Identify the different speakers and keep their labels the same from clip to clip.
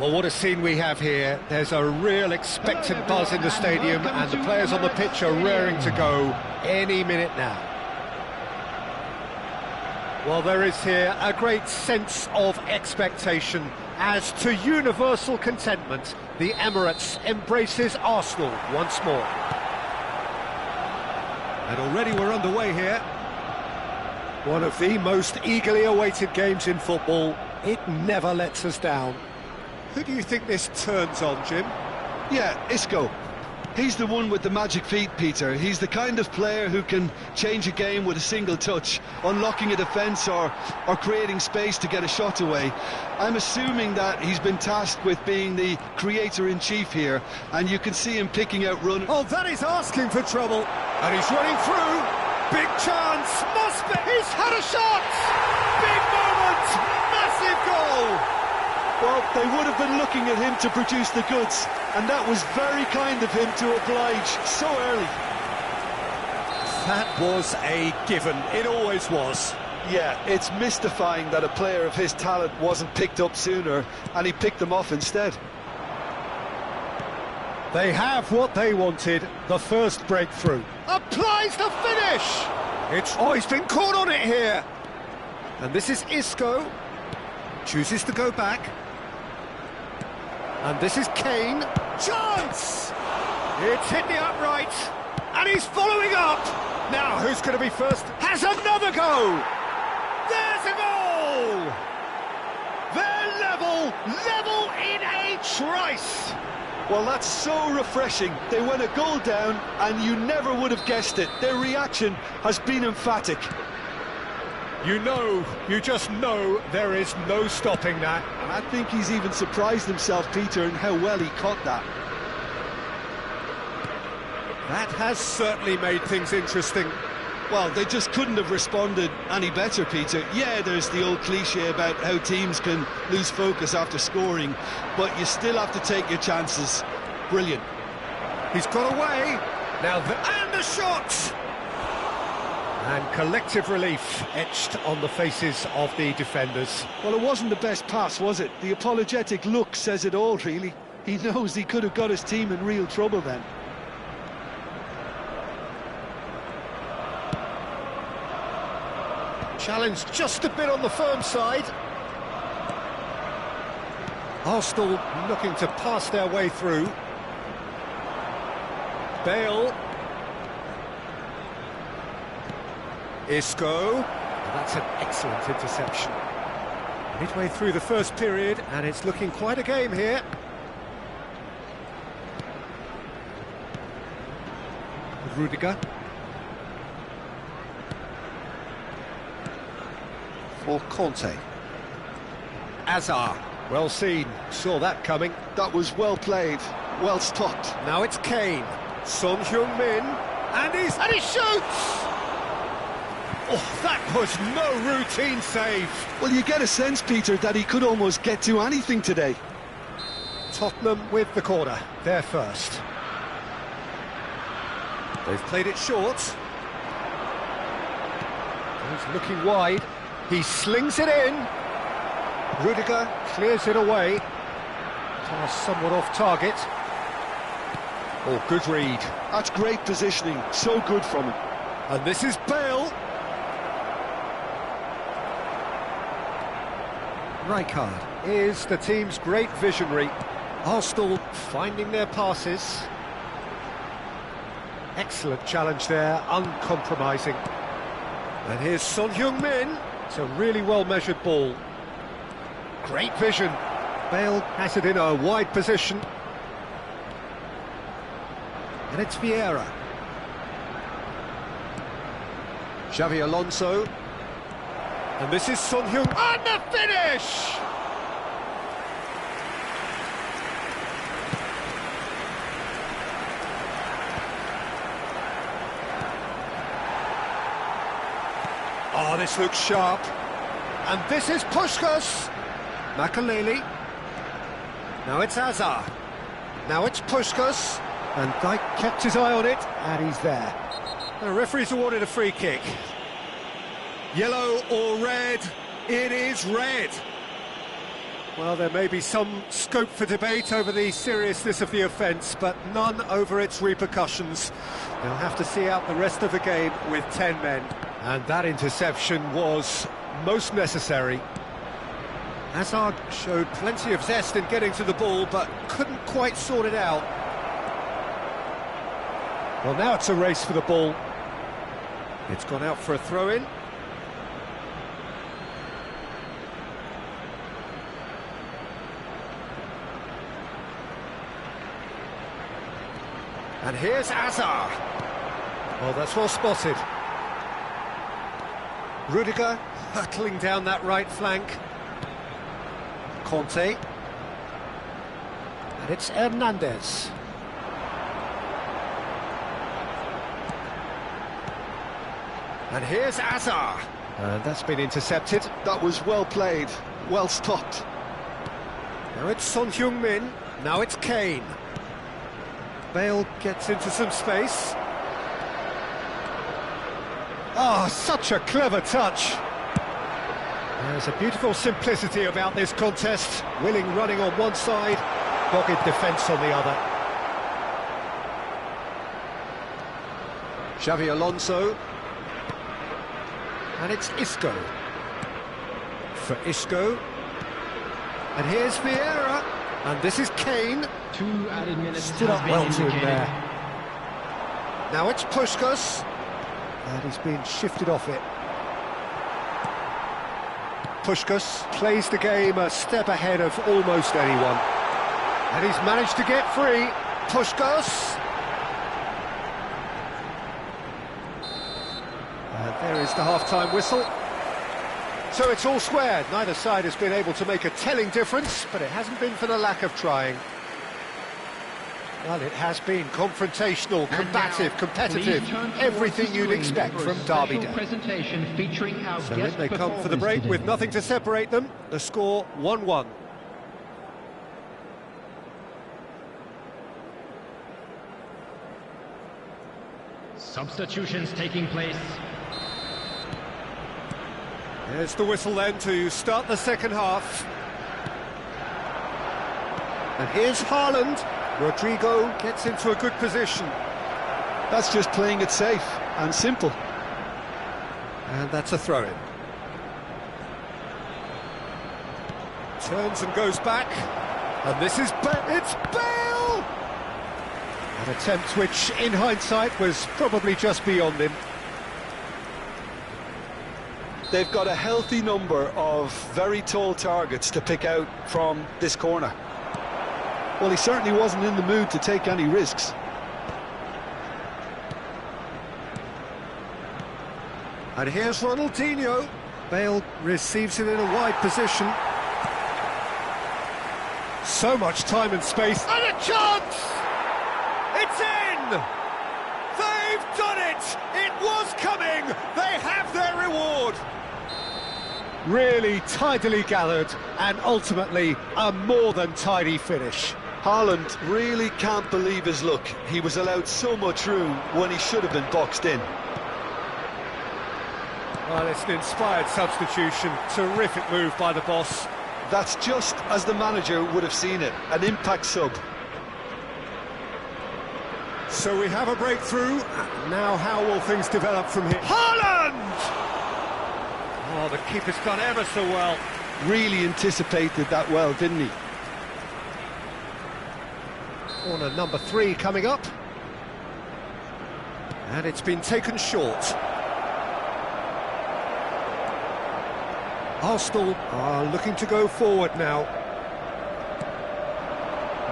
Speaker 1: Well, what a scene we have here. There's a real expectant buzz in the stadium, and the players on the pitch are raring to go any minute now. Well, there is here a great sense of expectation as to universal contentment. The Emirates embraces Arsenal once more. And already we're underway here. One of the most eagerly awaited games in football. It never lets us down. Who do you think this turns on, Jim?
Speaker 2: Yeah, Isco. He's the one with the magic feet, Peter. He's the kind of player who can change a game with a single touch, unlocking a defence or creating space to get a shot away. I'm assuming that he's been tasked with being the creator-in-chief here, and you can see him picking out runners.
Speaker 1: Oh, that is asking for trouble. And he's running through. Big chance. Must be. He's had a shot. Big moment. Massive goal.
Speaker 2: Well, they would have been looking at him to produce the goods, and that was very kind of him to oblige so early.
Speaker 1: That was a given. It always was.
Speaker 2: Yeah, it's mystifying that a player of his talent wasn't picked up sooner, and he picked them off instead.
Speaker 1: They have what they wanted, the first breakthrough. Applies the finish! He's been caught on it here. And this is Isco. Chooses to go back. And this is Kane. Chance! It's hit the upright. And he's following up. Now, who's going to be first? Has another go! There's a goal! They're level in a trice.
Speaker 2: Well, that's so refreshing. They went a goal down, and you never would have guessed it. Their reaction has been emphatic.
Speaker 1: You just know there is no stopping that.
Speaker 2: And I think he's even surprised himself, Peter, in how well he caught that.
Speaker 1: That has certainly made things interesting.
Speaker 2: Well, they just couldn't have responded any better, Peter. Yeah, there's the old cliche about how teams can lose focus after scoring, but you still have to take your chances. Brilliant.
Speaker 1: He's got away. And the shot! And collective relief etched on the faces of the defenders.
Speaker 2: Well, it wasn't the best pass, was it? The apologetic look says it all, really. He knows he could have got his team in real trouble then.
Speaker 1: Challenged just a bit on the firm side. Arsenal looking to pass their way through. Bale. Isco. And that's an excellent interception. Midway through the first period, and it's looking quite a game here. Rudiger. For Conte. Azar. Well seen. Saw that coming.
Speaker 2: That was well played. Well stopped.
Speaker 1: Now it's Kane. Son Heung-min. And he shoots! Oh, that was no routine save.
Speaker 2: Well, you get a sense, Peter, that he could almost get to anything today.
Speaker 1: Tottenham with the corner. They're first. They've played it short. He's looking wide. He slings it in. Rudiger clears it away. Pass somewhat off target. Oh, good read.
Speaker 2: That's great positioning. So good from him.
Speaker 1: And this is Bale. Rijkaard is the team's great visionary. Arsenal finding their passes. Excellent challenge there, uncompromising. And here's Son Heung-min. It's a really well-measured ball. Great vision. Bale has it in a wide position. And it's Vieira. Xavi Alonso. And this is Son Heung-min. And the finish! Oh, this looks sharp. And this is Puskás. Makaleli. Now it's Azar. Now it's Puskás. And Dijk kept his eye on it, and he's there. The referee's awarded a free kick. Yellow or red? It is red. Well, there may be some scope for debate over the seriousness of the offence, but none over its repercussions. They'll have to see out the rest of the game with 10 men. And that interception was most necessary. Hazard showed plenty of zest in getting to the ball, but couldn't quite sort it out. Well, now it's a race for the ball. It's gone out for a throw-in. And here's Hazard. Well, that's well spotted. Rudiger hurtling down that right flank. Conte. And it's Hernandez. And here's Hazard. And that's been intercepted.
Speaker 2: That was well played, well stopped.
Speaker 1: Now it's Son Heung-min. Now it's Kane. Bale gets into some space. Oh, such a clever touch. There's a beautiful simplicity about this contest. Willing running on one side, dogged defence on the other. Xavi Alonso. And it's Isco. For Isco. And here's Vieira. And this is Kane.
Speaker 3: 2 added minutes
Speaker 1: Stood up well to him
Speaker 3: indicated.
Speaker 1: there. Now it's Puskás. And he's been shifted off it. Puskás plays the game a step ahead of almost anyone. And he's managed to get free. Puskás. And there is the half-time whistle. So it's all squared. Neither side has been able to make a telling difference, but it hasn't been for the lack of trying. Well, it has been confrontational, combative, competitive, everything you'd expect from Derby Day.
Speaker 3: Presentation featuring our
Speaker 1: So
Speaker 3: guest
Speaker 1: in they come for the break
Speaker 3: performers
Speaker 1: with
Speaker 3: today.
Speaker 1: nothing to separate them. The score 1-1.
Speaker 3: Substitutions taking place.
Speaker 1: There's the whistle then to start the second half. And here's Haaland. Rodrigo gets into a good position.
Speaker 2: That's just playing it safe and simple.
Speaker 1: And that's a throw-in. Turns and goes back. And this is it's Bale! An attempt which, in hindsight, was probably just beyond him.
Speaker 2: They've got a healthy number of very tall targets to pick out from this corner. Well, he certainly wasn't in the mood to take any risks.
Speaker 1: And here's Ronaldinho. Bale receives it in a wide position. So much time and space. And a chance! It's in! They've done it! It was coming! They have their reward! Really tidily gathered, and ultimately a more than tidy finish.
Speaker 2: Haaland really can't believe his luck. He was allowed so much room when he should have been boxed in.
Speaker 1: Well, it's an inspired substitution. Terrific move by the boss.
Speaker 2: That's just as the manager would have seen it, an impact sub.
Speaker 1: So we have a breakthrough. Now how will things develop from here? Haaland! Oh, the keeper's done ever so well.
Speaker 2: Really anticipated that well, didn't he?
Speaker 1: Corner number 3 coming up. And it's been taken short. Arsenal are looking to go forward now.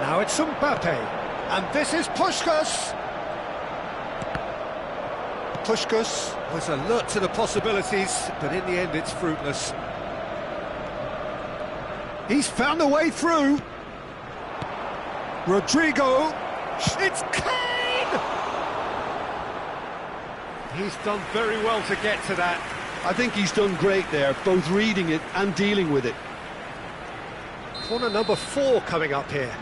Speaker 1: Now it's Mbappe. And this is Puskás. Puskás was alert to the possibilities, but in the end it's fruitless. He's found a way through. Rodrigo. It's Kane! He's done very well to get to that.
Speaker 2: I think he's done great there, both reading it and dealing with it.
Speaker 1: Corner number 4 coming up here.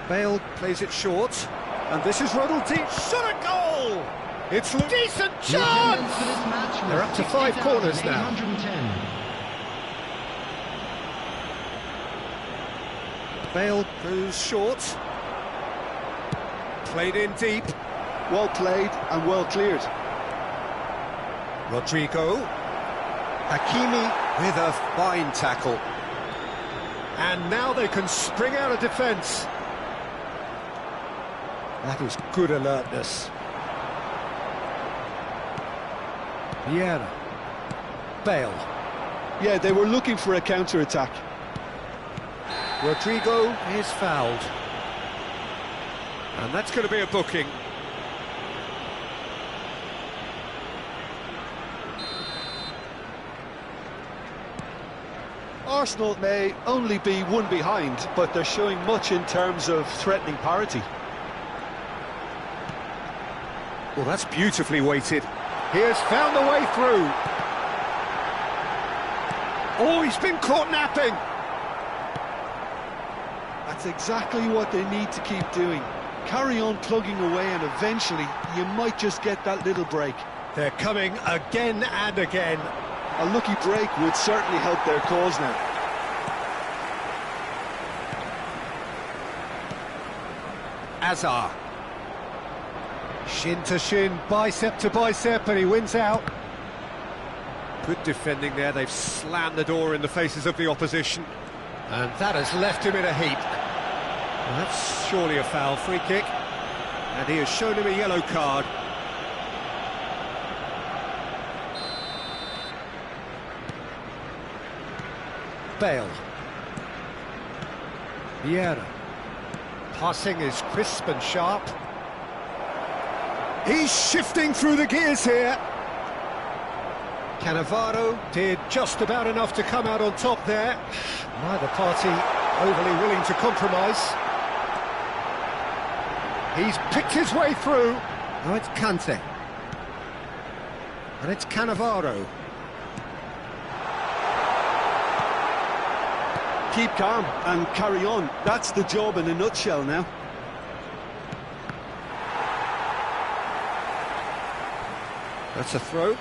Speaker 1: Bale plays it short, and this is Ronaldinho. Shot a goal! It's a decent chance! They're up to 5 corners now. Bale goes short. Played in deep.
Speaker 2: Well played and well cleared.
Speaker 1: Rodrigo. Hakimi with a fine tackle. And now they can spring out of defence. That is good alertness. Vieira. Bale.
Speaker 2: Yeah, they were looking for a counter-attack.
Speaker 1: Rodrigo is fouled. And that's going to be a booking.
Speaker 2: Arsenal may only be one behind, but they're showing much in terms of threatening parity.
Speaker 1: Well, that's beautifully weighted. He has found a way through. Oh, he's been caught napping.
Speaker 2: That's exactly what they need to keep doing. Carry on plugging away and eventually you might just get that little break.
Speaker 1: They're coming again and again.
Speaker 2: A lucky break would certainly help their cause now.
Speaker 1: Azar. Shin to shin, bicep to bicep, and he wins out. Good defending there, they've slammed the door in the faces of the opposition. And that has left him in a heap. Well, that's surely a foul, free kick. And he has shown him a yellow card. Bale. Vieira. Passing is crisp and sharp. He's shifting through the gears here. Cannavaro did just about enough to come out on top there. Neither party overly willing to compromise. He's picked his way through. Now it's Kante. And it's Cannavaro.
Speaker 2: Keep calm and carry on. That's the job in a nutshell now.
Speaker 1: That's a throw.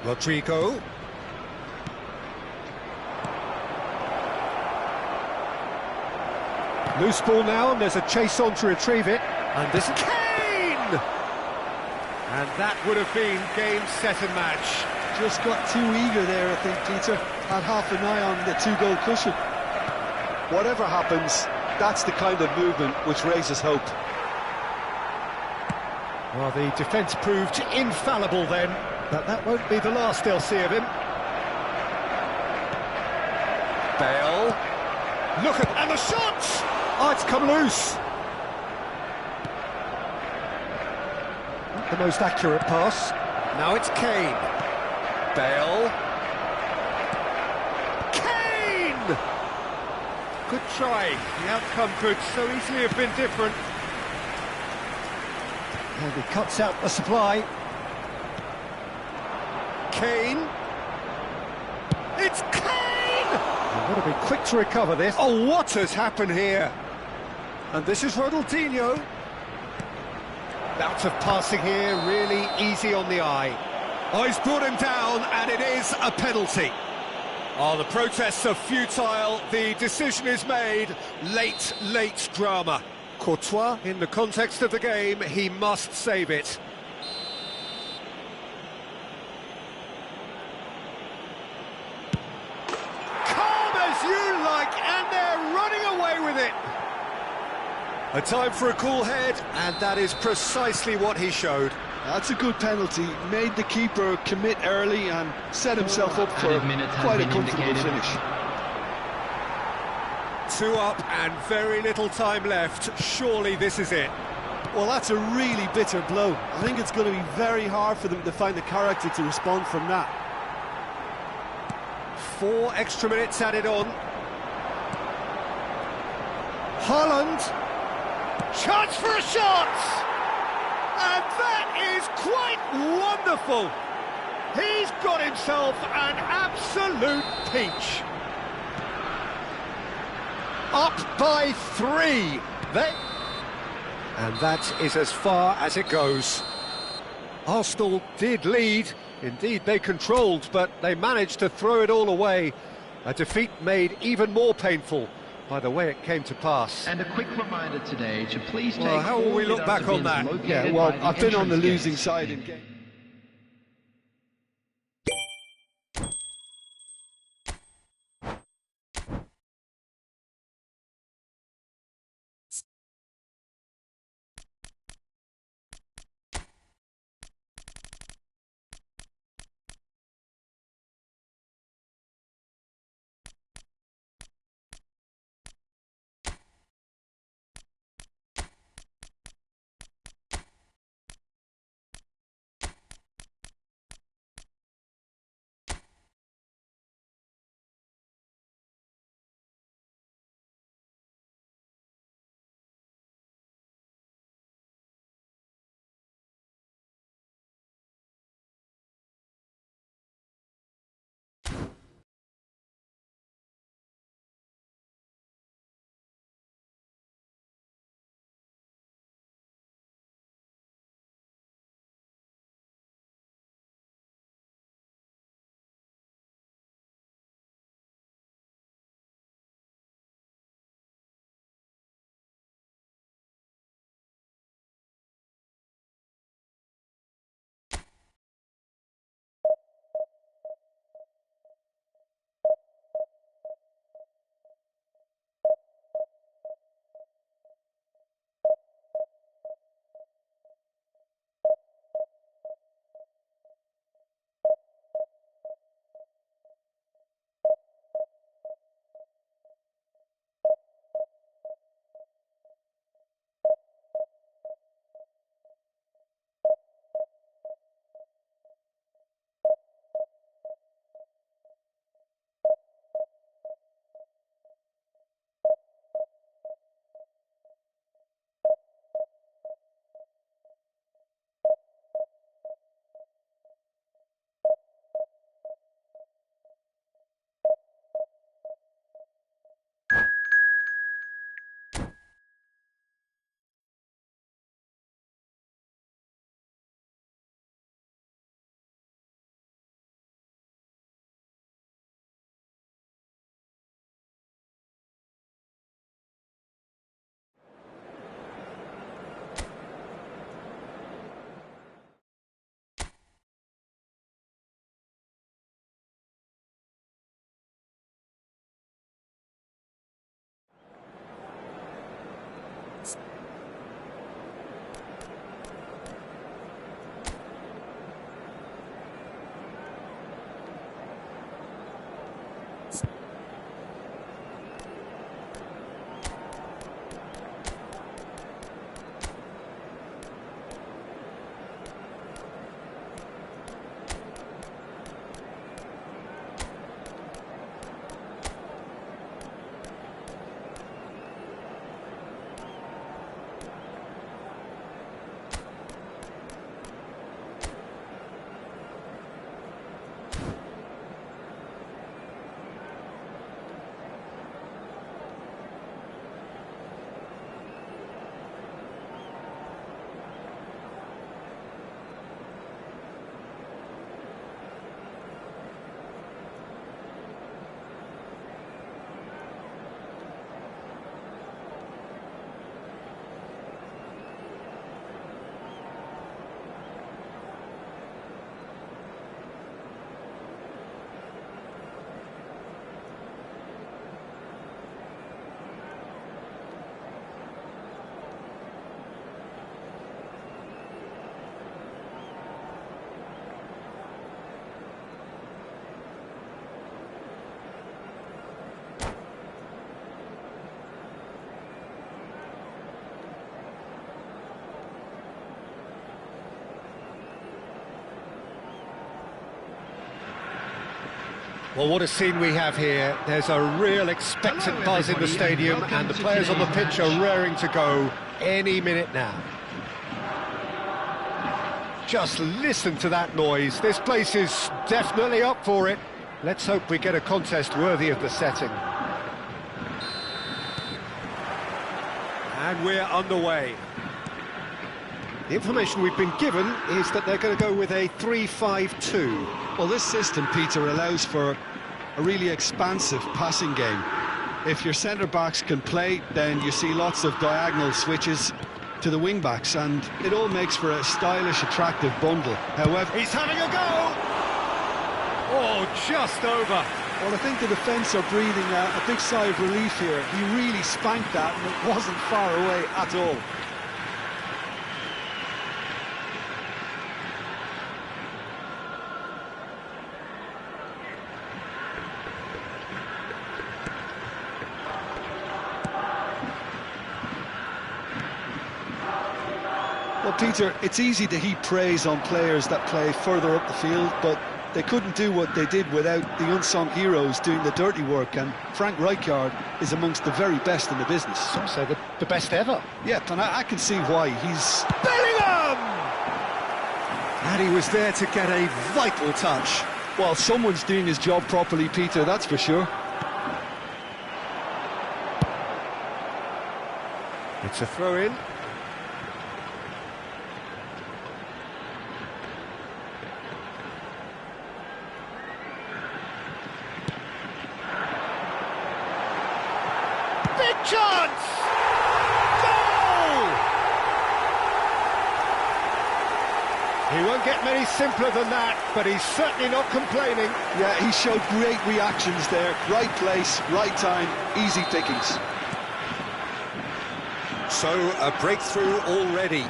Speaker 1: Rodrigo. Loose ball now, and there's a chase on to retrieve it. And this is Kane! And that would have been game, set and match.
Speaker 2: Just got too eager there, I think, Peter. Had half an eye on the two-goal cushion. Whatever happens, that's the kind of movement which raises hope.
Speaker 1: Well, the defence proved infallible then, but that won't be the last they'll see of him. Bale. Look at... and the shot! Oh, it's come loose. Not the most accurate pass. Now it's Kane. Bale. Kane! Good try. The outcome could so easily have been different. And he cuts out the supply. Kane. It's Kane! You've got to be quick to recover this. Oh, what has happened here? And this is Ronaldinho. Bout of passing here, really easy on the eye. Oh, he's brought him down, and it is a penalty. Oh, the protests are futile. The decision is made. Late drama. Courtois, in the context of the game, he must save it. Calm as you like, and they're running away with it. A time for a cool head, and that is precisely what he showed.
Speaker 2: That's a good penalty. Made the keeper commit early and set himself up for quite a comfortable finish.
Speaker 1: 2 up and very little time left. Surely this is it.
Speaker 2: Well, that's a really bitter blow. I think it's going to be very hard for them to find the character to respond from that.
Speaker 1: 4 extra minutes added on. Haaland. Chance for a shot! And that is quite wonderful. He's got himself an absolute peach. Up by 3. And that is as far as it goes. Arsenal did lead, Indeed, they controlled, but they managed to throw it all away. A defeat made even more painful by the way it came to pass.
Speaker 3: And a quick reminder today to please take
Speaker 1: Well, how will we look back on that?
Speaker 2: Yeah, well, I've been on the losing side in games.
Speaker 1: Well, what a scene we have here. There's a real expectant buzz in the stadium, and the players on the pitch are raring to go any minute now. Just listen to that noise. This place is definitely up for it. Let's hope we get a contest worthy of the setting. And we're underway. The information we've been given is that they're going to go with a 3-5-2.
Speaker 2: Well, this system, Peter, allows for a really expansive passing game. If your centre-backs can play, then you see lots of diagonal switches to the wing-backs, and it all makes for a stylish, attractive bundle. However...
Speaker 1: He's having a go! Oh, just over.
Speaker 2: Well, I think the defence are breathing a big sigh of relief here. He really spanked that, and it wasn't far away at all. Well, Peter, it's easy to heap praise on players that play further up the field, but they couldn't do what they did without the unsung heroes doing the dirty work, and Frank Rijkaard is amongst the very best in the business.
Speaker 1: Some say the best ever.
Speaker 2: Yep, and I can see why. He's...
Speaker 1: Bellingham! And he was there to get a vital touch.
Speaker 2: Well, someone's doing his job properly, Peter, that's for sure.
Speaker 1: It's a throw-in. Big chance! Goal! He won't get many simpler than that, but he's certainly not complaining.
Speaker 2: Yeah, he showed great reactions there. Right place, right time, easy pickings.
Speaker 1: So, a breakthrough already.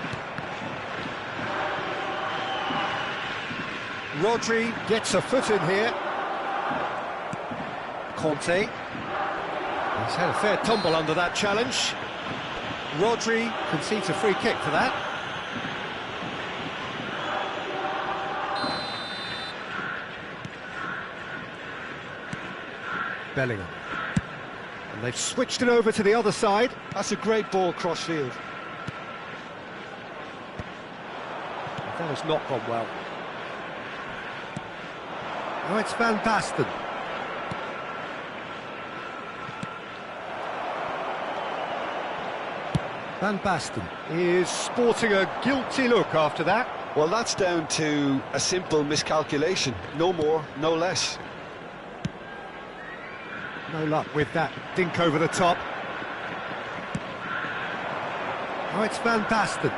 Speaker 1: Rodri gets a foot in here. Conte. He's had a fair tumble under that challenge. Rodri concedes a free kick for that. Bellingham. And they've switched it over to the other side.
Speaker 2: That's a great ball cross-field.
Speaker 1: That has not gone well. Now it's Van Basten. Van Basten is sporting a guilty look after that.
Speaker 2: Well, that's down to a simple miscalculation. No more, no less.
Speaker 1: No luck with that dink over the top. Now it's Van Basten.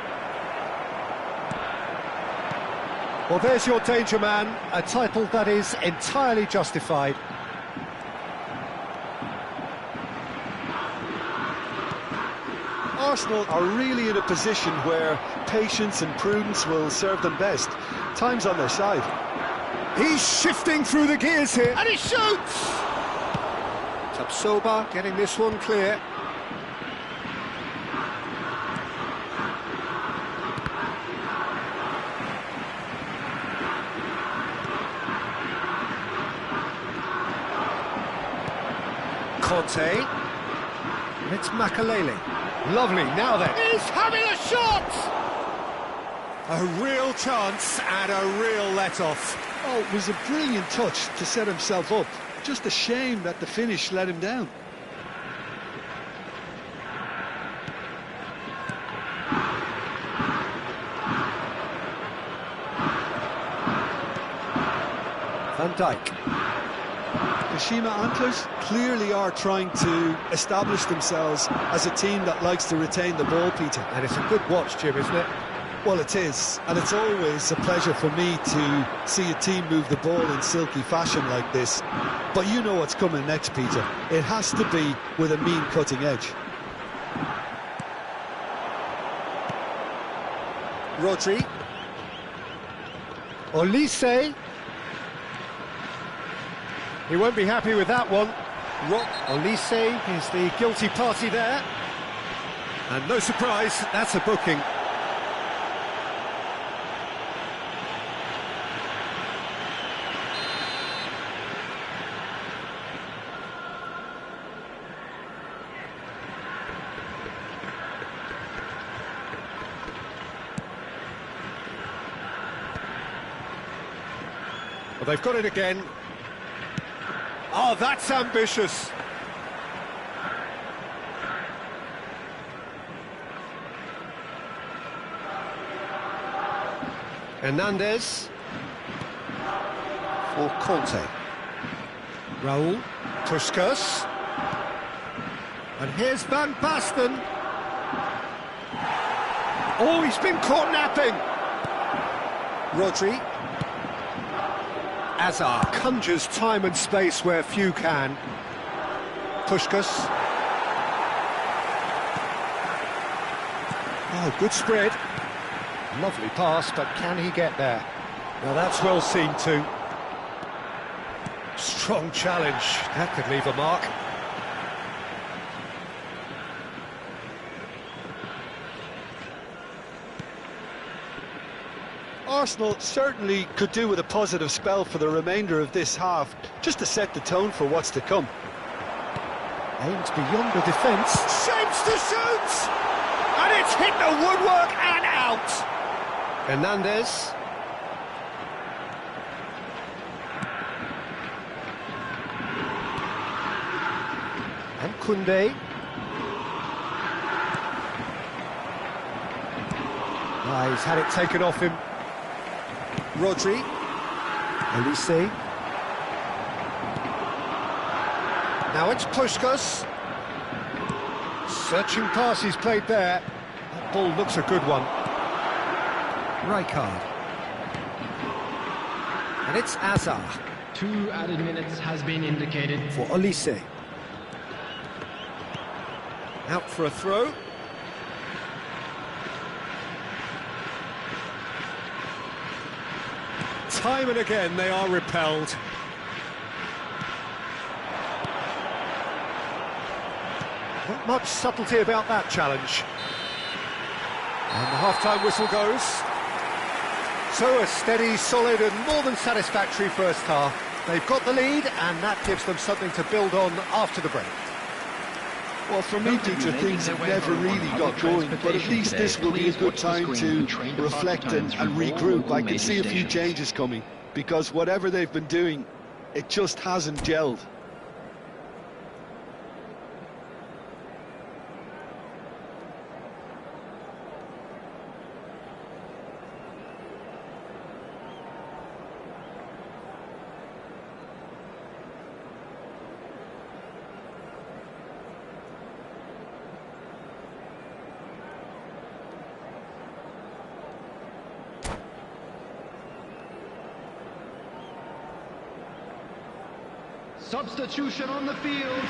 Speaker 1: Well, there's your danger man, a title that is entirely justified.
Speaker 2: Arsenal are really in a position where patience and prudence will serve them best. Time's on their side.
Speaker 1: He's shifting through the gears here, and he shoots! Tapsoba getting this one clear. Conte. And it's Makalele. Lovely, now then. He's having a shot! A real chance and a real let-off.
Speaker 2: Oh, it was a brilliant touch to set himself up. Just a shame that the finish let him down.
Speaker 1: Van Dijk.
Speaker 2: Kashima Antlers clearly are trying to establish themselves as a team that likes to retain the ball, Peter.
Speaker 1: And it's a good watch, Jim, isn't it?
Speaker 2: Well, it is, and it's always a pleasure for me to see a team move the ball in silky fashion like this. But you know what's coming next, Peter. It has to be with a mean cutting edge.
Speaker 1: Rodri. Olise. He won't be happy with that one. Olise is the guilty party there. And no surprise, that's a booking. Well, they've got it again. Oh, that's ambitious. Hernandez. For Conte. Raul. Puskas. And here's Van Basten. Oh, he's been caught napping. Rodri. Azar conjures time and space where few can. Puskas. Oh, good spread. Lovely pass, but can he get there? Now that's well seen too. Strong challenge. That could leave a mark.
Speaker 2: Arsenal certainly could do with a positive spell for the remainder of this half, just to set the tone for what's to come.
Speaker 1: Aims beyond the defence. Shapes to shoot! And it's hit the woodwork and out! Hernandez. And Koundé. Ah, he's had it taken off him. Rodri. Olise. Now it's Puskas. Searching pass he's played there. That ball looks a good one. Rijkaard. And it's Azar.
Speaker 3: 2 added minutes has been indicated.
Speaker 1: For Olise. Out for a throw. Time and again they are repelled. Not much subtlety about that challenge. And the half-time whistle goes. So a steady, solid and more than satisfactory first half. They've got the lead and that gives them something to build on after the break.
Speaker 2: Well, for me, Peter, things have never really got going, but at least this will be a good time to reflect and regroup. I can see a few changes coming, because whatever they've been doing, it just hasn't gelled.
Speaker 3: Substitution on the field.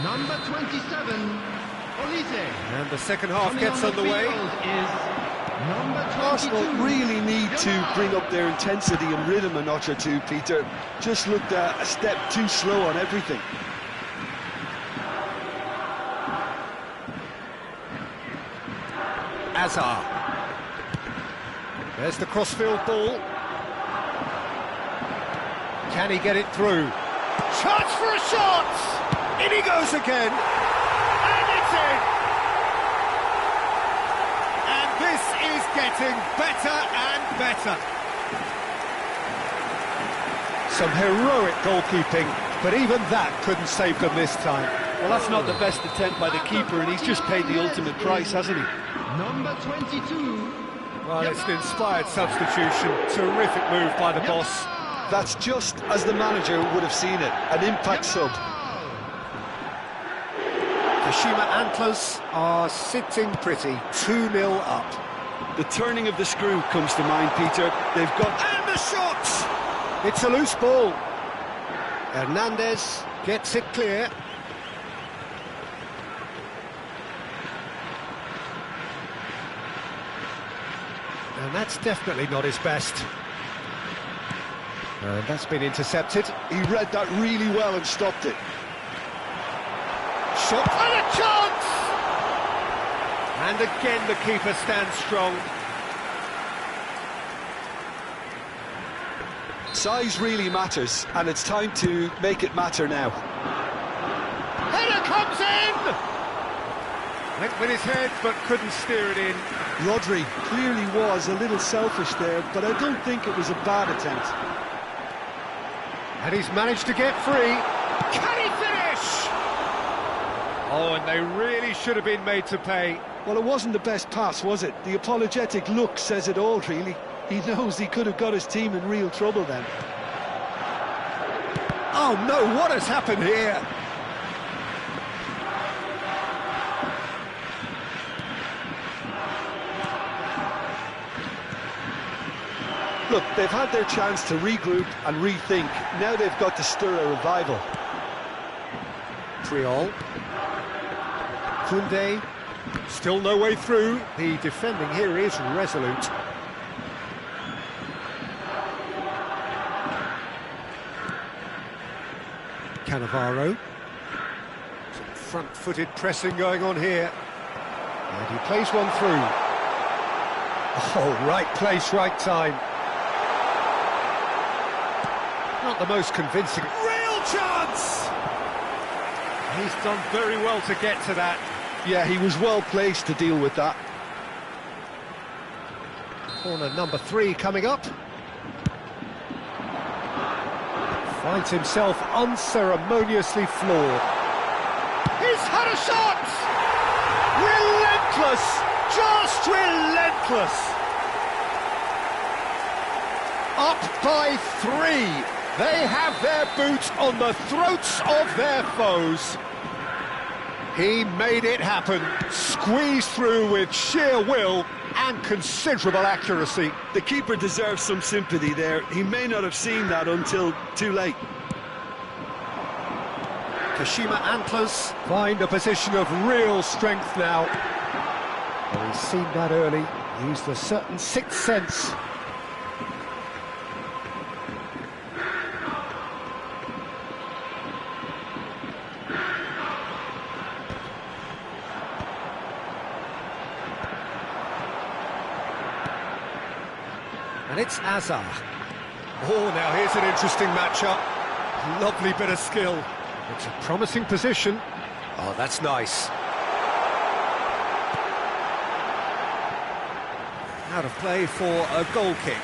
Speaker 3: Number 27, Olise.
Speaker 1: And the second half gets underway.
Speaker 2: Arsenal really need to bring up their intensity and rhythm a notch or two, Peter. Just looked a step too slow on everything.
Speaker 1: Azar. There's the crossfield ball. Can he get it through? Chance for a shot! In he goes again! And it's in! And this is getting better and better. Some heroic goalkeeping, but even that couldn't save them this time.
Speaker 4: Well, that's not the best attempt by the keeper, and he's just paid the ultimate price, hasn't he?
Speaker 3: Number 22.
Speaker 1: Well, it's an inspired substitution. Terrific move by the boss.
Speaker 2: That's just as the manager would have seen it, an impact sub.
Speaker 1: Kashima Antlers are sitting pretty, 2-0 up.
Speaker 2: The turning of the screw comes to mind, Peter. They've got...
Speaker 1: And the shot! It's a loose ball. Hernandez gets it clear. And that's definitely not his best. And that's been intercepted.
Speaker 2: He read that really well and stopped it.
Speaker 1: Shot and a chance! And again the keeper stands strong.
Speaker 2: Size really matters, and it's time to make it matter now.
Speaker 1: Header comes in! Went with his head, but couldn't steer it in.
Speaker 2: Rodri clearly was a little selfish there, but I don't think it was a bad attempt.
Speaker 1: And he's managed to get free. Can he finish? Oh, and they really should have been made to pay.
Speaker 2: Well, it wasn't the best pass, was it? The apologetic look says it all, really. He knows he could have got his team in real trouble then.
Speaker 1: Oh no, what has happened here?
Speaker 2: Look, they've had their chance to regroup and rethink. Now they've got to stir a revival.
Speaker 1: Triol. Koundé. Still no way through. The defending here is resolute. Cannavaro. Some front-footed pressing going on here. And he plays one through. Oh, right place, right time. Not the most convincing. Real chance! He's done very well to get to that.
Speaker 2: Yeah, he was well placed to deal with that.
Speaker 1: Corner number 3 coming up. Finds himself unceremoniously floored. He's had a shot! Relentless! Just relentless! Up by 3. They have their boot on the throats of their foes. He made it happen, squeezed through with sheer will and considerable accuracy.
Speaker 2: The keeper deserves some sympathy there. He may not have seen that until too late.
Speaker 1: Kashima Antlers find a position of real strength now. Well, he's seen that early, used a certain sixth sense. And it's Azar. Oh, now here's an interesting matchup. Lovely bit of skill. It's a promising position. Oh, that's nice. Out of play for a goal kick.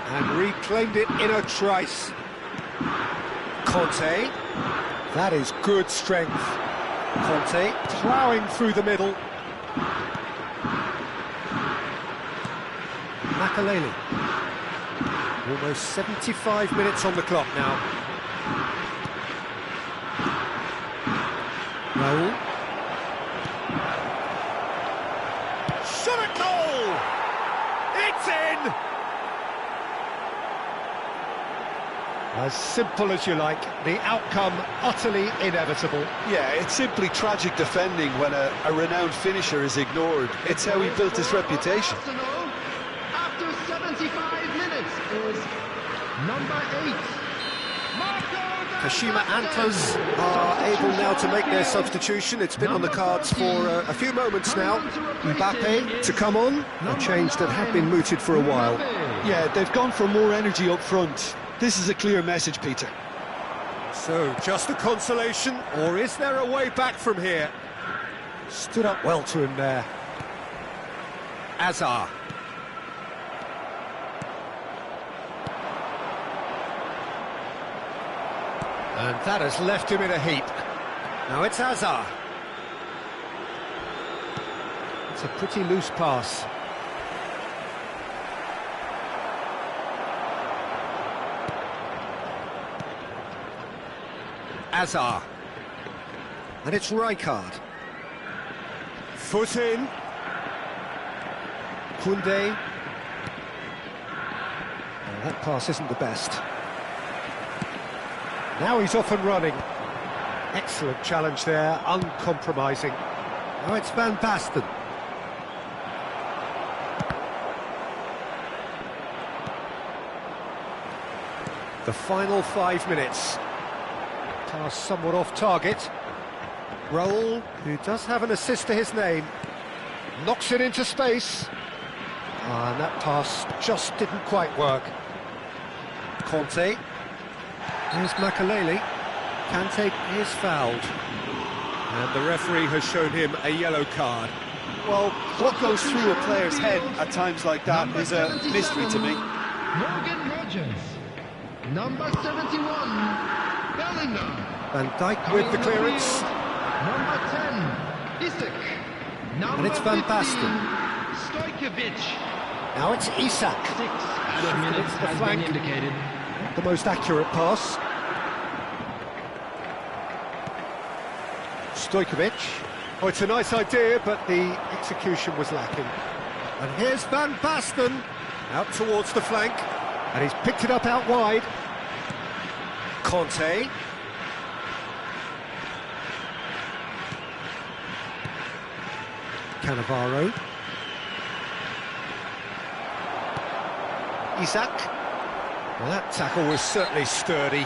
Speaker 1: And reclaimed it in a trice. Conte. That is good strength. Conte ploughing through the middle. Makaleli. Almost 75 minutes on the clock now. Raul. Shot at goal! It's in! As simple as you like, the outcome utterly inevitable.
Speaker 2: Yeah, it's simply tragic defending when a renowned finisher is ignored. It's how he built his reputation.
Speaker 3: After 75 minutes is number 8.
Speaker 1: Kashima Antlers are able now to make their substitution. It's been on the cards for a few moments now. Mbappe to come on, a change that had been mooted for a while.
Speaker 2: Yeah, they've gone for more energy up front. This is a clear message, Peter.
Speaker 1: So, just a consolation, or is there a way back from here? Stood up well to him there. Azar. And that has left him in a heap. Now it's Azar. It's a pretty loose pass. Azar. And it's Rijkaard. Foot in. Koundé. Oh, that pass isn't the best. Now he's off and running. Excellent challenge there, uncompromising. Now it's Van Basten. The final 5 minutes. Pass somewhat off target. Raul, who does have an assist to his name, knocks it into space. And that pass just didn't quite work. Conte. Here's Makaleli. Kante is fouled. And the referee has shown him a yellow card.
Speaker 2: Well, what goes through a player's head at times like that is a mystery to me.
Speaker 3: Morgan Rogers. Number 71, Bellingham.
Speaker 1: Van Dijk with the clearance.
Speaker 3: Number 10, Isak.
Speaker 1: And it's Van Basten.
Speaker 3: Stojkovic.
Speaker 1: Now it's Isak.
Speaker 3: 6 minutes
Speaker 1: the
Speaker 3: has
Speaker 1: flank.
Speaker 3: been indicated.
Speaker 1: The most accurate pass. Stojkovic. Oh, it's a nice idea, but the execution was lacking. And here's Van Basten, out towards the flank, and he's picked it up out wide. Conte. Cannavaro. Isak. Well, that tackle was certainly sturdy.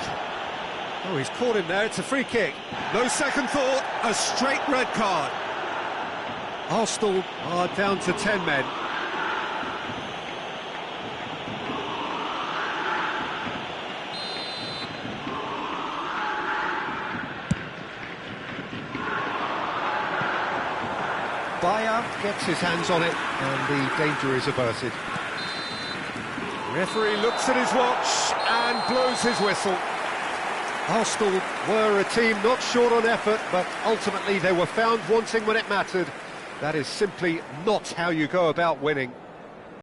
Speaker 1: Oh, he's caught him there, it's a free kick. No second thought, a straight red card. Arsenal are down to 10 men. Bayer gets his hands on it, and the danger is averted. Referee looks at his watch and blows his whistle. Arsenal were a team not short on effort, but ultimately they were found wanting when it mattered. That is simply not how you go about winning.